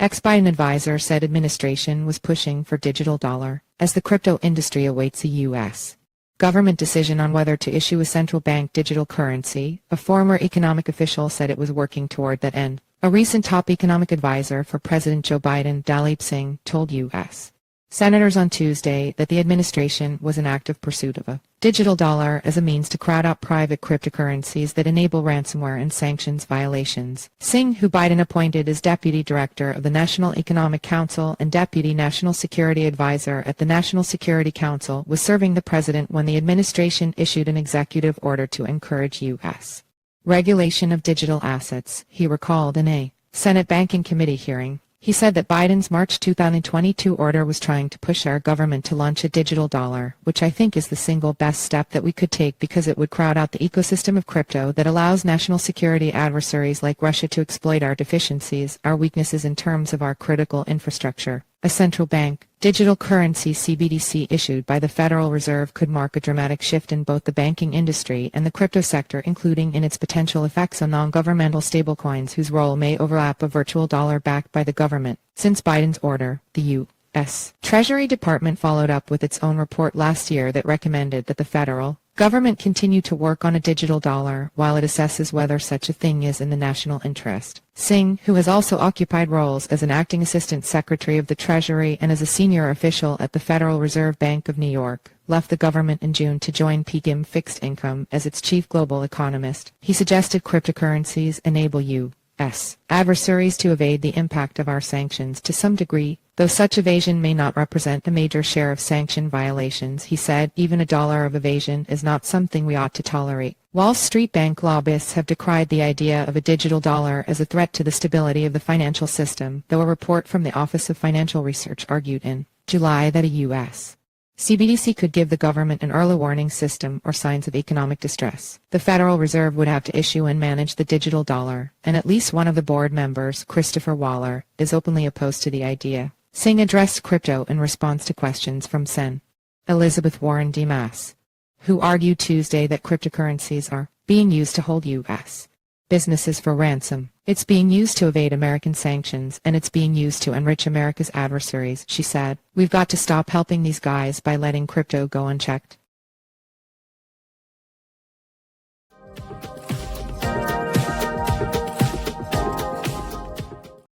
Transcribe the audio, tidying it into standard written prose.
Ex-Biden advisor said administration was pushing for digital dollar as the crypto industry awaits a U.S. government decision on whether to issue a central bank digital currency. A former economic official said it was working toward that end. A recent top economic advisor for President Joe Biden, Daleep Singh, told U.S. senators on Tuesday that the administration was in active pursuit of a digital dollar as a means to crowd out private cryptocurrencies that enable ransomware and sanctions violations. Singh, who Biden appointed as Deputy Director of the National Economic Council and Deputy National Security Advisor at the National Security Council, was serving the president when the administration issued an executive order to encourage U.S. regulation of digital assets, he recalled in a Senate Banking Committee hearing. He said that Biden's March 2022 order was trying to push our government to launch a digital dollar, which I think is the single best step that we could take because it would crowd out the ecosystem of crypto that allows national security adversaries like Russia to exploit our deficiencies, our weaknesses in terms of our critical infrastructure. A central bank digital currency (CBDC) issued by the Federal Reserve could mark a dramatic shift in both the banking industry and the crypto sector, including in its potential effects on non-governmental stablecoins whose role may overlap a virtual dollar backed by the government. Since Biden's order, the U.S. Treasury Department followed up with its own report last year that recommended that the federal government continue to work on a digital dollar while it assesses whether such a thing is in the national interest. Singh, who has also occupied roles as an acting assistant secretary of the Treasury and as a senior official at the Federal Reserve Bank of New York, left the government in June to join PGIM Fixed Income as its chief global economist. He suggested cryptocurrencies enable U.S. adversaries to evade the impact of our sanctions to some degree, though such evasion may not represent a major share of sanction violations. He said even $1 of evasion is not something we ought to tolerate. Wall Street bank lobbyists have decried the idea of a digital dollar as a threat to the stability of the financial system, though a report from the Office of Financial Research argued in July that a U.S. CBDC could give the government an early warning system or signs of economic distress. The Federal Reserve would have to issue and manage the digital dollar, and at least one of the board members, Christopher Waller, is openly opposed to the idea. Singh addressed crypto in response to questions from Sen. Elizabeth Warren DeMass, who argued Tuesday that cryptocurrencies are being used to hold U.S. businesses for ransom. It's being used to evade American sanctions, and it's being used to enrich America's adversaries, she said. We've got to stop helping these guys by letting crypto go unchecked.